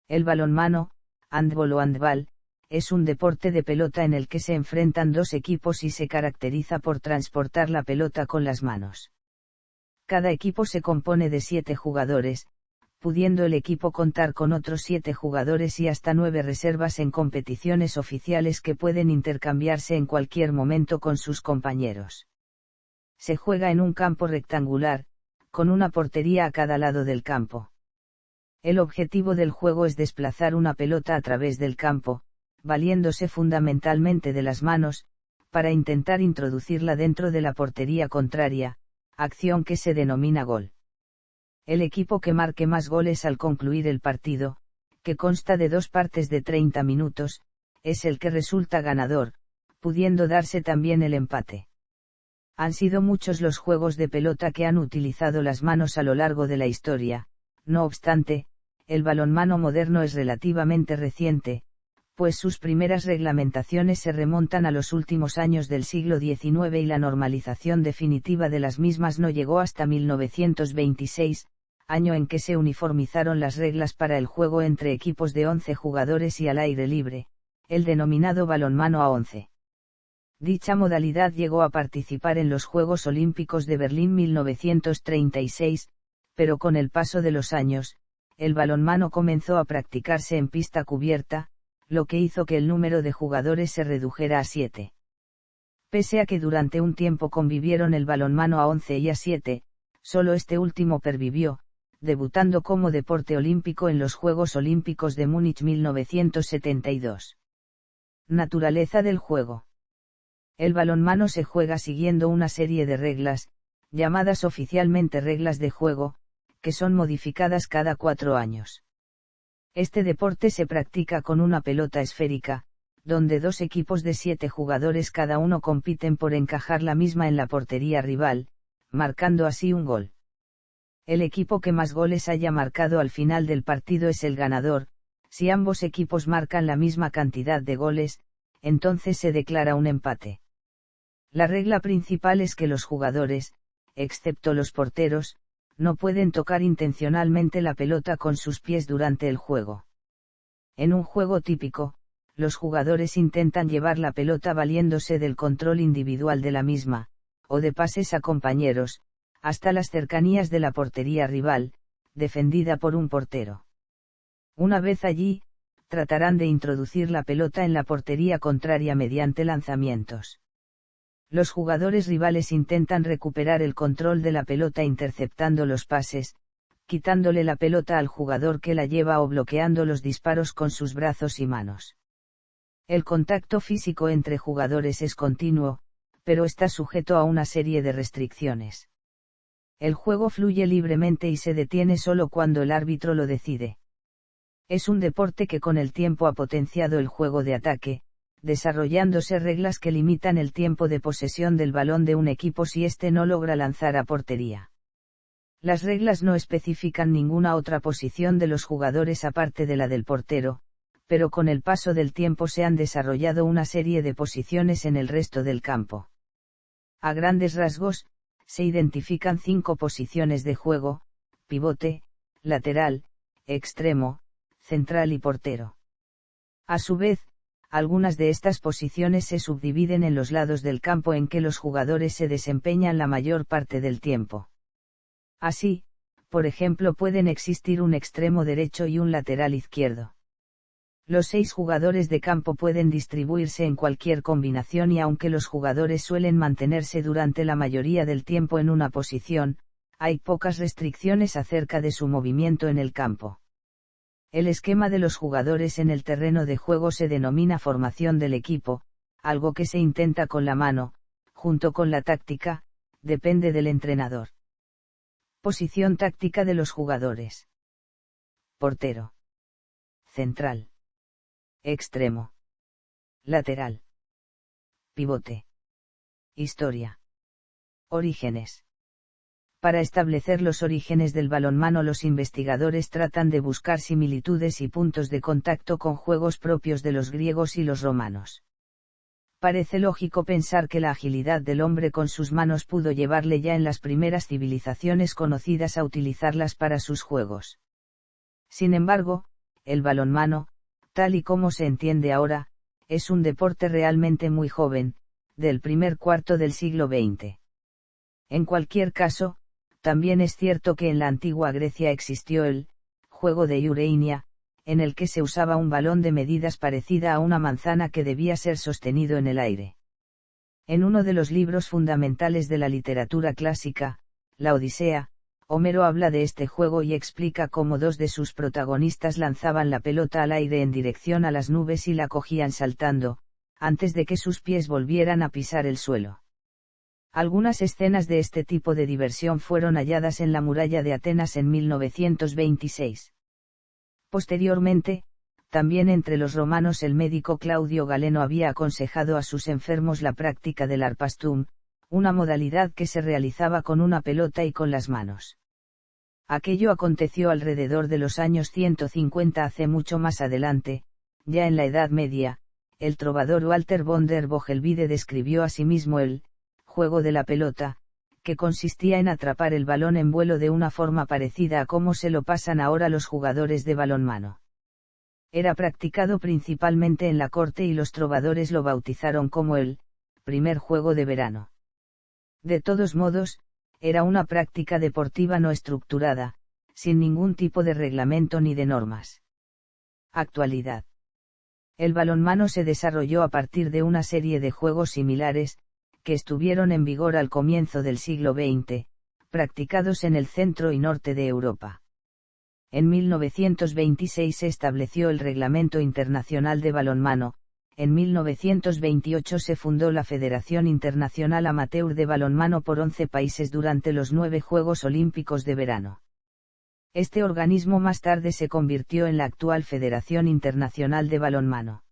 El balonmano, handball o handball, es un deporte de pelota en el que se enfrentan dos equipos y se caracteriza por transportar la pelota con las manos. Cada equipo se compone de 7 jugadores, pudiendo el equipo contar con otros 7 jugadores y hasta 9 reservas en competiciones oficiales que pueden intercambiarse en cualquier momento con sus compañeros. Se juega en un campo rectangular, con una portería a cada lado del campo. El objetivo del juego es desplazar una pelota a través del campo, valiéndose fundamentalmente de las manos, para intentar introducirla dentro de la portería contraria, acción que se denomina gol. El equipo que marque más goles al concluir el partido, que consta de 2 partes de 30 minutos, es el que resulta ganador, pudiendo darse también el empate. Han sido muchos los juegos de pelota que han utilizado las manos a lo largo de la historia, no obstante, el balonmano moderno es relativamente reciente, pues sus primeras reglamentaciones se remontan a los últimos años del siglo XIX y la normalización definitiva de las mismas no llegó hasta 1926, año en que se uniformizaron las reglas para el juego entre equipos de 11 jugadores y al aire libre, el denominado balonmano a 11. Dicha modalidad llegó a participar en los Juegos Olímpicos de Berlín 1936, pero con el paso de los años, el balonmano comenzó a practicarse en pista cubierta, lo que hizo que el número de jugadores se redujera a 7. Pese a que durante un tiempo convivieron el balonmano a 11 y a 7, solo este último pervivió, debutando como deporte olímpico en los Juegos Olímpicos de Múnich 1972. Naturaleza del juego. El balonmano se juega siguiendo una serie de reglas, llamadas oficialmente reglas de juego, que son modificadas cada 4 años. Este deporte se practica con una pelota esférica, donde 2 equipos de 7 jugadores cada uno compiten por encajar la misma en la portería rival, marcando así un gol. El equipo que más goles haya marcado al final del partido es el ganador. Si ambos equipos marcan la misma cantidad de goles, entonces se declara un empate. La regla principal es que los jugadores, excepto los porteros, no pueden tocar intencionalmente la pelota con sus pies durante el juego. En un juego típico, los jugadores intentan llevar la pelota valiéndose del control individual de la misma, o de pases a compañeros, hasta las cercanías de la portería rival, defendida por un portero. Una vez allí, tratarán de introducir la pelota en la portería contraria mediante lanzamientos. Los jugadores rivales intentan recuperar el control de la pelota interceptando los pases, quitándole la pelota al jugador que la lleva o bloqueando los disparos con sus brazos y manos. El contacto físico entre jugadores es continuo, pero está sujeto a una serie de restricciones. El juego fluye libremente y se detiene solo cuando el árbitro lo decide. Es un deporte que con el tiempo ha potenciado el juego de ataque, desarrollándose reglas que limitan el tiempo de posesión del balón de un equipo si éste no logra lanzar a portería. Las reglas no especifican ninguna otra posición de los jugadores aparte de la del portero, pero con el paso del tiempo se han desarrollado una serie de posiciones en el resto del campo. A grandes rasgos, se identifican 5 posiciones de juego: pivote, lateral, extremo, central y portero. A su vez, algunas de estas posiciones se subdividen en los lados del campo en que los jugadores se desempeñan la mayor parte del tiempo. Así, por ejemplo, pueden existir un extremo derecho y un lateral izquierdo. Los 6 jugadores de campo pueden distribuirse en cualquier combinación y aunque los jugadores suelen mantenerse durante la mayoría del tiempo en una posición, hay pocas restricciones acerca de su movimiento en el campo. El esquema de los jugadores en el terreno de juego se denomina formación del equipo, algo que se intenta con la mano, junto con la táctica, depende del entrenador. Posición táctica de los jugadores: portero, central, extremo, lateral, pivote. Historia. Orígenes. Para establecer los orígenes del balonmano, los investigadores tratan de buscar similitudes y puntos de contacto con juegos propios de los griegos y los romanos. Parece lógico pensar que la agilidad del hombre con sus manos pudo llevarle ya en las primeras civilizaciones conocidas a utilizarlas para sus juegos. Sin embargo, el balonmano, tal y como se entiende ahora, es un deporte realmente muy joven, del primer cuarto del siglo XX. En cualquier caso, también es cierto que en la antigua Grecia existió el juego de Eureinia, en el que se usaba un balón de medidas parecida a una manzana que debía ser sostenido en el aire. En uno de los libros fundamentales de la literatura clásica, la Odisea, Homero habla de este juego y explica cómo dos de sus protagonistas lanzaban la pelota al aire en dirección a las nubes y la cogían saltando, antes de que sus pies volvieran a pisar el suelo. Algunas escenas de este tipo de diversión fueron halladas en la muralla de Atenas en 1926. Posteriormente, también entre los romanos el médico Claudio Galeno había aconsejado a sus enfermos la práctica del arpastum, una modalidad que se realizaba con una pelota y con las manos. Aquello aconteció alrededor de los años 150 hace mucho más adelante, ya en la Edad Media, el trovador Walter von der Vogelweide describió asimismo el juego de la pelota, que consistía en atrapar el balón en vuelo de una forma parecida a cómo se lo pasan ahora los jugadores de balonmano. Era practicado principalmente en la corte y los trovadores lo bautizaron como el primer juego de verano. De todos modos, era una práctica deportiva no estructurada, sin ningún tipo de reglamento ni de normas. Actualidad. El balonmano se desarrolló a partir de una serie de juegos similares, que estuvieron en vigor al comienzo del siglo XX, practicados en el centro y norte de Europa. En 1926 se estableció el Reglamento Internacional de Balonmano, en 1928 se fundó la Federación Internacional Amateur de Balonmano por 11 países durante los 9 Juegos Olímpicos de Verano. Este organismo más tarde se convirtió en la actual Federación Internacional de Balonmano.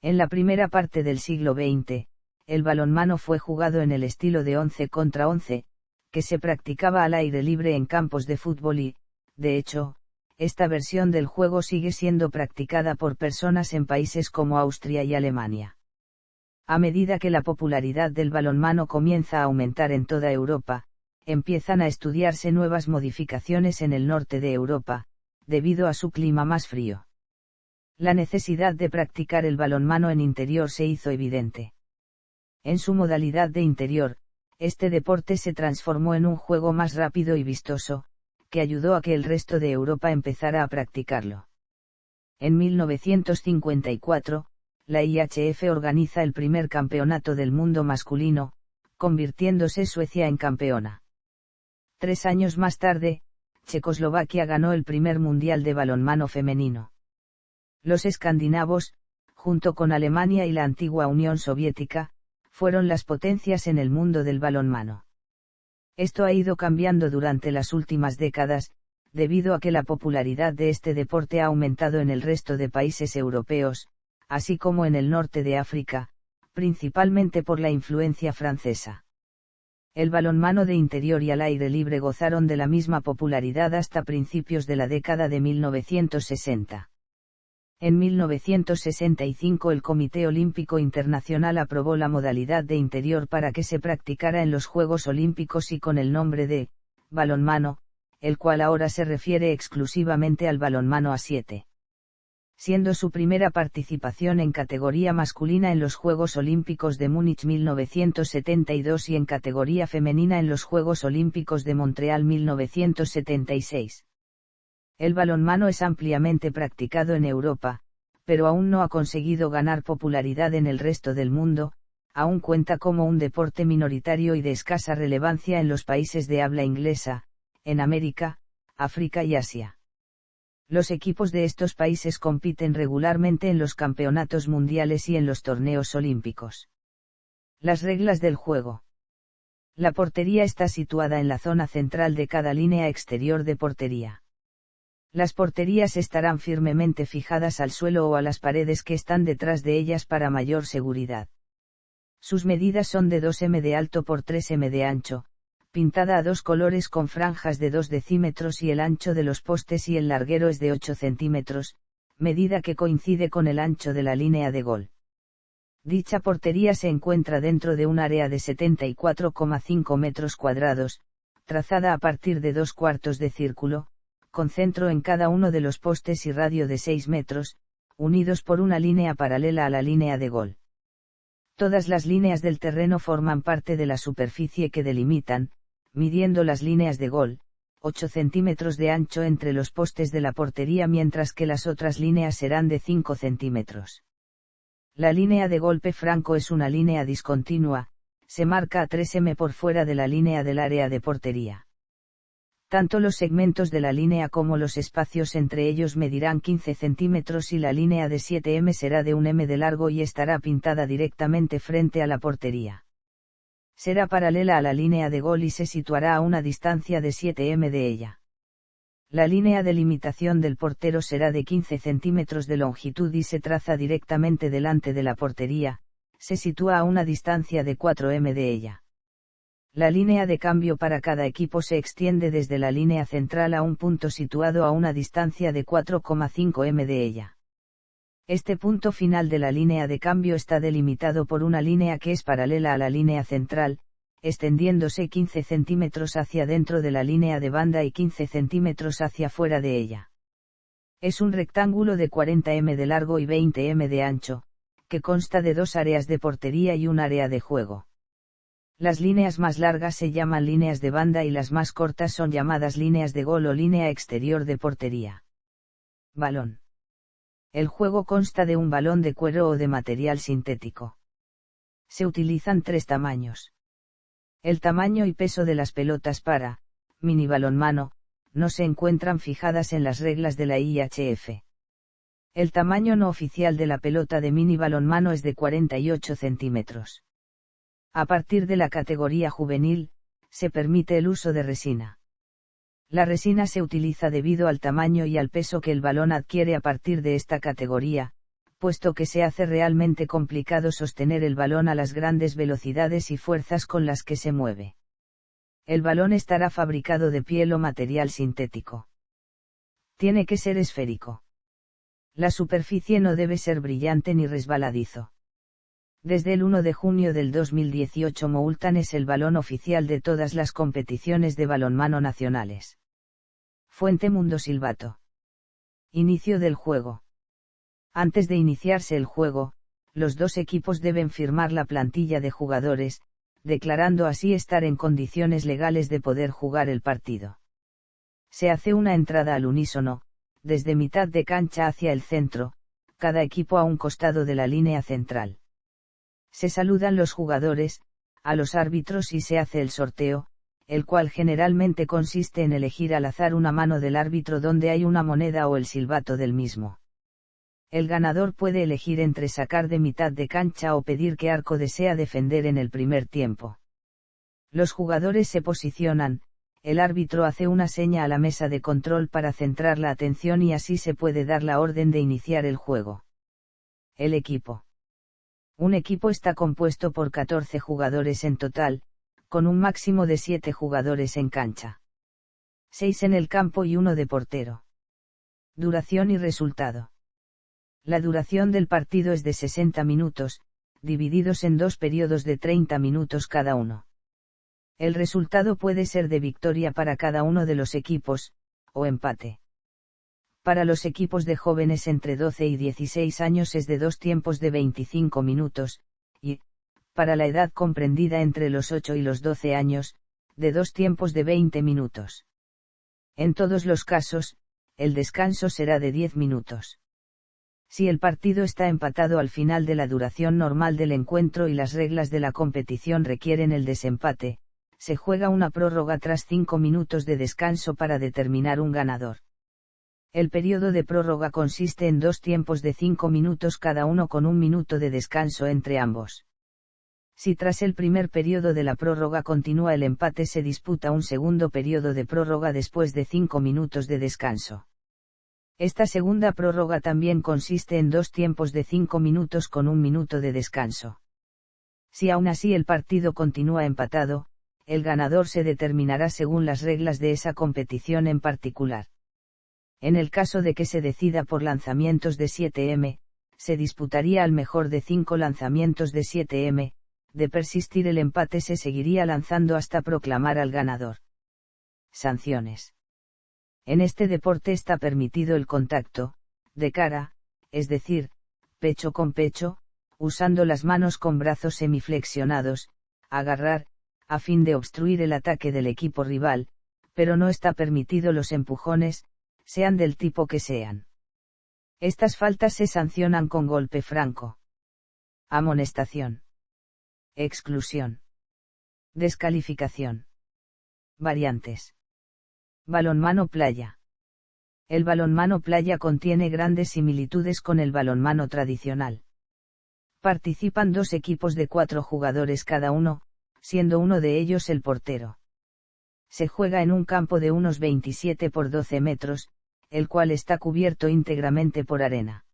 En la primera parte del siglo XX, el balonmano fue jugado en el estilo de 11 contra 11, que se practicaba al aire libre en campos de fútbol y, de hecho, esta versión del juego sigue siendo practicada por personas en países como Austria y Alemania. A medida que la popularidad del balonmano comienza a aumentar en toda Europa, empiezan a estudiarse nuevas modificaciones en el norte de Europa, debido a su clima más frío. La necesidad de practicar el balonmano en interior se hizo evidente. En su modalidad de interior, este deporte se transformó en un juego más rápido y vistoso, que ayudó a que el resto de Europa empezara a practicarlo. En 1954, la IHF organiza el primer campeonato del mundo masculino, convirtiéndose Suecia en campeona. 3 años más tarde, Checoslovaquia ganó el primer mundial de balonmano femenino. Los escandinavos, junto con Alemania y la antigua Unión Soviética, fueron las potencias en el mundo del balonmano. Esto ha ido cambiando durante las últimas décadas, debido a que la popularidad de este deporte ha aumentado en el resto de países europeos, así como en el norte de África, principalmente por la influencia francesa. El balonmano de interior y al aire libre gozaron de la misma popularidad hasta principios de la década de 1960. En 1965 el Comité Olímpico Internacional aprobó la modalidad de interior para que se practicara en los Juegos Olímpicos y con el nombre de balonmano, el cual ahora se refiere exclusivamente al balonmano a 7. Siendo su primera participación en categoría masculina en los Juegos Olímpicos de Múnich 1972 y en categoría femenina en los Juegos Olímpicos de Montreal 1976. El balonmano es ampliamente practicado en Europa, pero aún no ha conseguido ganar popularidad en el resto del mundo, aún cuenta como un deporte minoritario y de escasa relevancia en los países de habla inglesa, en América, África y Asia. Los equipos de estos países compiten regularmente en los campeonatos mundiales y en los torneos olímpicos. Las reglas del juego. La portería está situada en la zona central de cada línea exterior de portería. Las porterías estarán firmemente fijadas al suelo o a las paredes que están detrás de ellas para mayor seguridad. Sus medidas son de 2 m de alto por 3 m de ancho, pintada a 2 colores con franjas de 2 decímetros y el ancho de los postes y el larguero es de 8 centímetros, medida que coincide con el ancho de la línea de gol. Dicha portería se encuentra dentro de un área de 74,5 metros cuadrados, trazada a partir de 2 cuartos de círculo, con centro en cada uno de los postes y radio de 6 metros, unidos por una línea paralela a la línea de gol. Todas las líneas del terreno forman parte de la superficie que delimitan, midiendo las líneas de gol, 8 centímetros de ancho entre los postes de la portería, mientras que las otras líneas serán de 5 centímetros. La línea de golpe franco es una línea discontinua, se marca a 3 m por fuera de la línea del área de portería. Tanto los segmentos de la línea como los espacios entre ellos medirán 15 centímetros y la línea de 7 m será de 1 m de largo y estará pintada directamente frente a la portería. Será paralela a la línea de gol y se situará a una distancia de 7 m de ella. La línea de limitación del portero será de 15 centímetros de longitud y se traza directamente delante de la portería, se sitúa a una distancia de 4 m de ella. La línea de cambio para cada equipo se extiende desde la línea central a un punto situado a una distancia de 4,5 m de ella. Este punto final de la línea de cambio está delimitado por una línea que es paralela a la línea central, extendiéndose 15 centímetros hacia dentro de la línea de banda y 15 centímetros hacia fuera de ella. Es un rectángulo de 40 m de largo y 20 m de ancho, que consta de 2 áreas de portería y un área de juego. Las líneas más largas se llaman líneas de banda y las más cortas son llamadas líneas de gol o línea exterior de portería. Balón. El juego consta de un balón de cuero o de material sintético. Se utilizan 3 tamaños. El tamaño y peso de las pelotas para mini balonmano no se encuentran fijadas en las reglas de la IHF. El tamaño no oficial de la pelota de mini balonmano es de 48 centímetros. A partir de la categoría juvenil, se permite el uso de resina. La resina se utiliza debido al tamaño y al peso que el balón adquiere a partir de esta categoría, puesto que se hace realmente complicado sostener el balón a las grandes velocidades y fuerzas con las que se mueve. El balón estará fabricado de piel o material sintético. Tiene que ser esférico. La superficie no debe ser brillante ni resbaladizo. Desde el 1 de junio del 2018 Moultan es el balón oficial de todas las competiciones de balonmano nacionales. Fuente Mundo Silbato. Inicio del juego. Antes de iniciarse el juego, los dos equipos deben firmar la plantilla de jugadores, declarando así estar en condiciones legales de poder jugar el partido. Se hace una entrada al unísono, desde mitad de cancha hacia el centro, cada equipo a un costado de la línea central. Se saludan los jugadores, a los árbitros y se hace el sorteo, el cual generalmente consiste en elegir al azar una mano del árbitro donde hay una moneda o el silbato del mismo. El ganador puede elegir entre sacar de mitad de cancha o pedir qué arco desea defender en el primer tiempo. Los jugadores se posicionan, el árbitro hace una seña a la mesa de control para centrar la atención y así se puede dar la orden de iniciar el juego. El equipo. Un equipo está compuesto por 14 jugadores en total, con un máximo de 7 jugadores en cancha. 6 en el campo y 1 de portero. Duración y resultado. La duración del partido es de 60 minutos, divididos en 2 periodos de 30 minutos cada uno. El resultado puede ser de victoria para cada uno de los equipos, o empate. Para los equipos de jóvenes entre 12 y 16 años es de 2 tiempos de 25 minutos, y, para la edad comprendida entre los 8 y los 12 años, de 2 tiempos de 20 minutos. En todos los casos, el descanso será de 10 minutos. Si el partido está empatado al final de la duración normal del encuentro y las reglas de la competición requieren el desempate, se juega una prórroga tras 5 minutos de descanso para determinar un ganador. El periodo de prórroga consiste en 2 tiempos de 5 minutos cada uno con 1 minuto de descanso entre ambos. Si tras el primer periodo de la prórroga continúa el empate, se disputa un segundo periodo de prórroga después de 5 minutos de descanso. Esta segunda prórroga también consiste en 2 tiempos de 5 minutos con 1 minuto de descanso. Si aún así el partido continúa empatado, el ganador se determinará según las reglas de esa competición en particular. En el caso de que se decida por lanzamientos de 7 m, se disputaría al mejor de 5 lanzamientos de 7 m, de persistir el empate se seguiría lanzando hasta proclamar al ganador. Sanciones. En este deporte está permitido el contacto, de cara, es decir, pecho con pecho, usando las manos con brazos semiflexionados, agarrar, a fin de obstruir el ataque del equipo rival, pero no está permitido los empujones, sean del tipo que sean. Estas faltas se sancionan con golpe franco. Amonestación. Exclusión. Descalificación. Variantes. Balonmano playa. El balonmano playa contiene grandes similitudes con el balonmano tradicional. Participan 2 equipos de 4 jugadores cada uno, siendo uno de ellos el portero. Se juega en un campo de unos 27 por 12 metros, el cual está cubierto íntegramente por arena.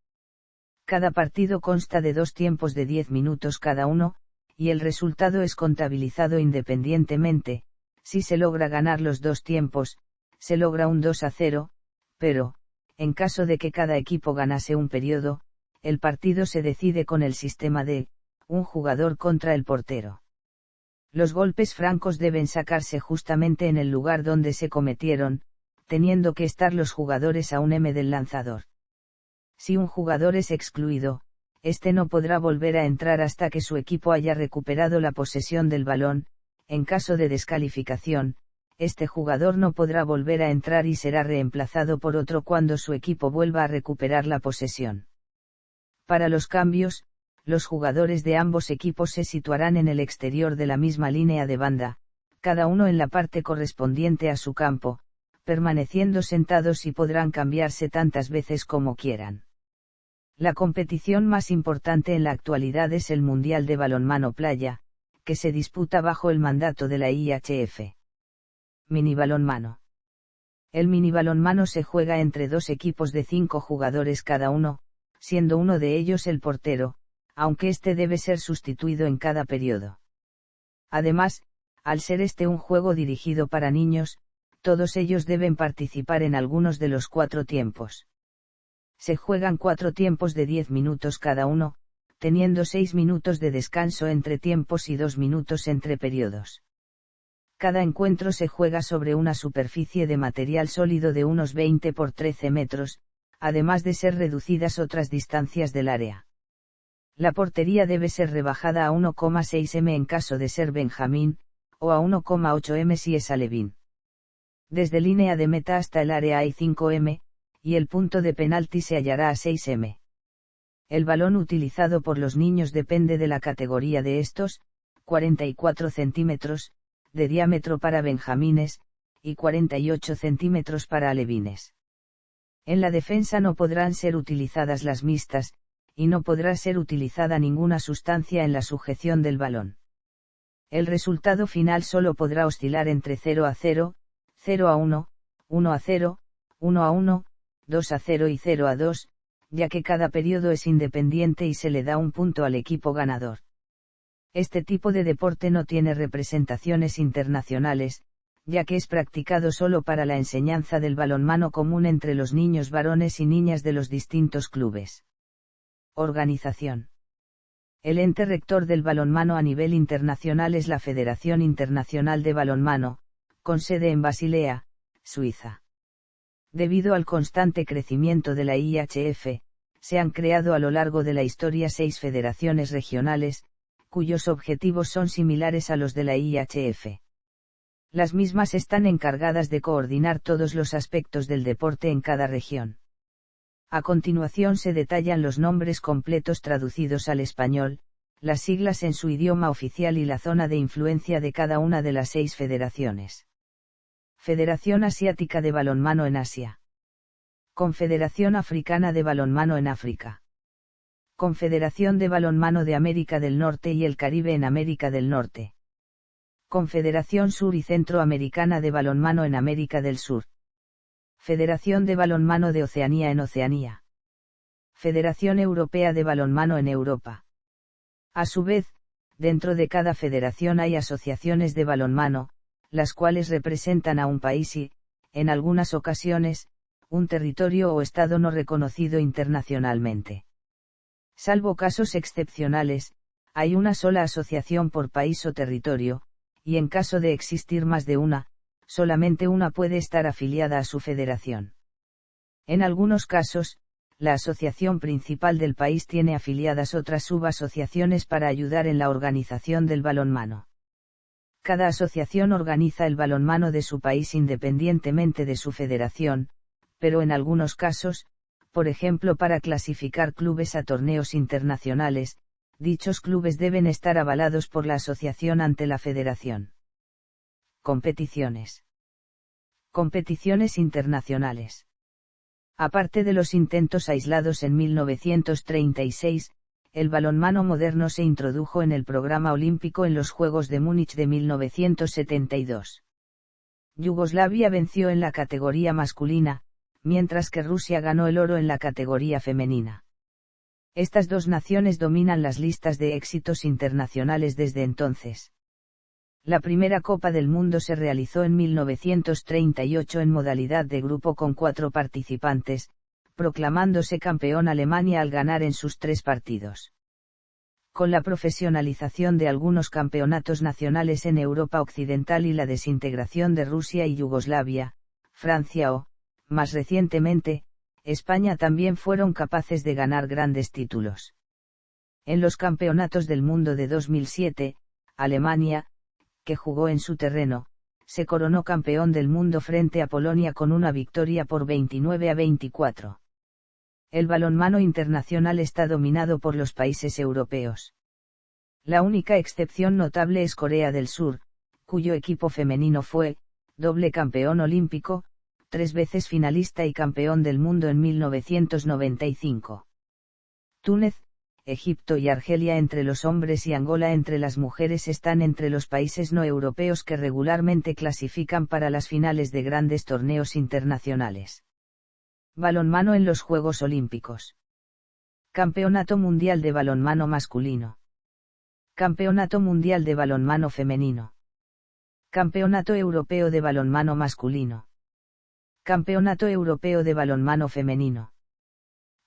Cada partido consta de 2 tiempos de 10 minutos cada uno, y el resultado es contabilizado independientemente. Si se logra ganar los 2 tiempos, se logra un 2-0, pero, en caso de que cada equipo ganase un periodo, el partido se decide con el sistema de, un jugador contra el portero. Los golpes francos deben sacarse justamente en el lugar donde se cometieron, teniendo que estar los jugadores a un m del lanzador. Si un jugador es excluido, este no podrá volver a entrar hasta que su equipo haya recuperado la posesión del balón. En caso de descalificación, este jugador no podrá volver a entrar y será reemplazado por otro cuando su equipo vuelva a recuperar la posesión. Para los cambios, los jugadores de ambos equipos se situarán en el exterior de la misma línea de banda, cada uno en la parte correspondiente a su campo, permaneciendo sentados y podrán cambiarse tantas veces como quieran. La competición más importante en la actualidad es el Mundial de Balonmano Playa, que se disputa bajo el mandato de la IHF. Minibalonmano. El minibalonmano se juega entre 2 equipos de 5 jugadores cada uno, siendo uno de ellos el portero, aunque este debe ser sustituido en cada periodo. Además, al ser este un juego dirigido para niños, todos ellos deben participar en algunos de los 4 tiempos. Se juegan 4 tiempos de 10 minutos cada uno, teniendo 6 minutos de descanso entre tiempos y 2 minutos entre periodos. Cada encuentro se juega sobre una superficie de material sólido de unos 20 por 13 metros, además de ser reducidas otras distancias del área. La portería debe ser rebajada a 1,6 m en caso de ser Benjamín, o a 1,8 m si es alevín. Desde línea de meta hasta el área hay 5 m, y el punto de penalti se hallará a 6 m. El balón utilizado por los niños depende de la categoría de estos, 44 centímetros, de diámetro para benjamines, y 48 centímetros para alevines. En la defensa no podrán ser utilizadas las mixtas, y no podrá ser utilizada ninguna sustancia en la sujeción del balón. El resultado final solo podrá oscilar entre 0-0, 0-1, 1-0, 1-1, 2-0 y 0-2, ya que cada periodo es independiente y se le da un punto al equipo ganador. Este tipo de deporte no tiene representaciones internacionales, ya que es practicado solo para la enseñanza del balonmano común entre los niños varones y niñas de los distintos clubes. Organización. El ente rector del balonmano a nivel internacional es la Federación Internacional de Balonmano, con sede en Basilea, Suiza. Debido al constante crecimiento de la IHF, se han creado a lo largo de la historia 6 federaciones regionales, cuyos objetivos son similares a los de la IHF. Las mismas están encargadas de coordinar todos los aspectos del deporte en cada región. A continuación se detallan los nombres completos traducidos al español, las siglas en su idioma oficial y la zona de influencia de cada una de las 6 federaciones. Federación Asiática de Balonmano en Asia. Confederación Africana de Balonmano en África. Confederación de Balonmano de América del Norte y el Caribe en América del Norte. Confederación Sur y Centroamericana de Balonmano en América del Sur. Federación de Balonmano de Oceanía en Oceanía. Federación Europea de Balonmano en Europa. A su vez, dentro de cada federación hay asociaciones de balonmano, las cuales representan a un país y, en algunas ocasiones, un territorio o estado no reconocido internacionalmente. Salvo casos excepcionales, hay una sola asociación por país o territorio, y en caso de existir más de una, solamente una puede estar afiliada a su federación. En algunos casos, la asociación principal del país tiene afiliadas otras subasociaciones para ayudar en la organización del balonmano. Cada asociación organiza el balonmano de su país independientemente de su federación, pero en algunos casos, por ejemplo para clasificar clubes a torneos internacionales, dichos clubes deben estar avalados por la asociación ante la federación. Competiciones. Competiciones internacionales. Aparte de los intentos aislados en 1936, el balonmano moderno se introdujo en el programa olímpico en los Juegos de Múnich de 1972. Yugoslavia venció en la categoría masculina, mientras que Rusia ganó el oro en la categoría femenina. Estas dos naciones dominan las listas de éxitos internacionales desde entonces. La primera Copa del Mundo se realizó en 1938 en modalidad de grupo con 4 participantes, proclamándose campeón Alemania al ganar en sus 3 partidos. Con la profesionalización de algunos campeonatos nacionales en Europa Occidental y la desintegración de Rusia y Yugoslavia, Francia o, más recientemente, España también fueron capaces de ganar grandes títulos. En los campeonatos del mundo de 2007, Alemania, que jugó en su terreno, se coronó campeón del mundo frente a Polonia con una victoria por 29-24. El balonmano internacional está dominado por los países europeos. La única excepción notable es Corea del Sur, cuyo equipo femenino fue, doble campeón olímpico, 3 veces finalista y campeón del mundo en 1995. Túnez, Egipto y Argelia entre los hombres y Angola entre las mujeres están entre los países no europeos que regularmente clasifican para las finales de grandes torneos internacionales. Balonmano en los Juegos Olímpicos. Campeonato Mundial de Balonmano Masculino. Campeonato Mundial de Balonmano Femenino. Campeonato Europeo de Balonmano Masculino. Campeonato Europeo de Balonmano Femenino.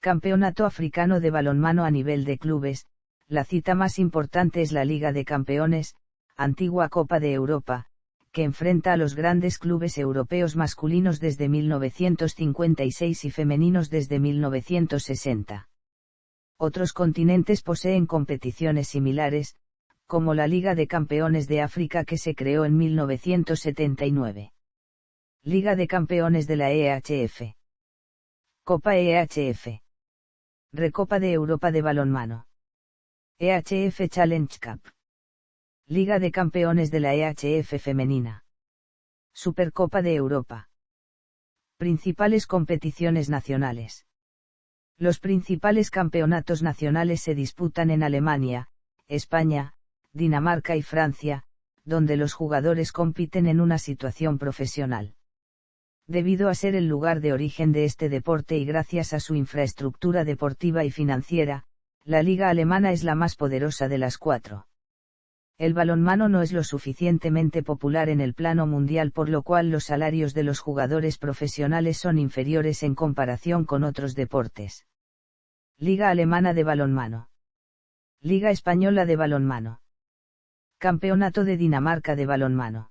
Campeonato Africano de Balonmano a nivel de clubes. La cita más importante es la Liga de Campeones, antigua Copa de Europa, que enfrenta a los grandes clubes europeos masculinos desde 1956 y femeninos desde 1960. Otros continentes poseen competiciones similares, como la Liga de Campeones de África que se creó en 1979. Liga de Campeones de la EHF. Copa EHF. Recopa de Europa de Balonmano. EHF Challenge Cup. Liga de Campeones de la EHF Femenina. Supercopa de Europa. Principales competiciones nacionales. Los principales campeonatos nacionales se disputan en Alemania, España, Dinamarca y Francia, donde los jugadores compiten en una situación profesional. Debido a ser el lugar de origen de este deporte y gracias a su infraestructura deportiva y financiera, la liga alemana es la más poderosa de las 4. El balonmano no es lo suficientemente popular en el plano mundial, por lo cual los salarios de los jugadores profesionales son inferiores en comparación con otros deportes. Liga Alemana de Balonmano. Liga Española de Balonmano. Campeonato de Dinamarca de Balonmano.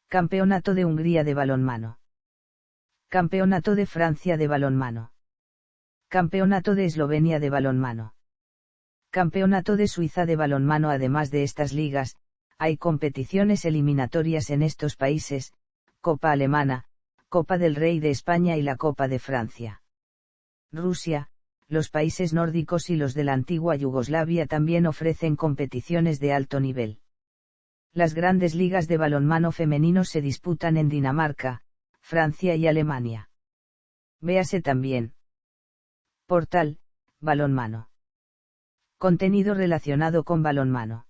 Campeonato de Hungría de Balonmano. Campeonato de Francia de Balonmano. Campeonato de Eslovenia de Balonmano. Campeonato de Suiza de Balonmano. Además de estas ligas, hay competiciones eliminatorias en estos países, Copa Alemana, Copa del Rey de España y la Copa de Francia. Rusia, los países nórdicos y los de la antigua Yugoslavia también ofrecen competiciones de alto nivel. Las grandes ligas de balonmano femenino se disputan en Dinamarca, Francia y Alemania. Véase también. Portal, balonmano. Contenido relacionado con balonmano.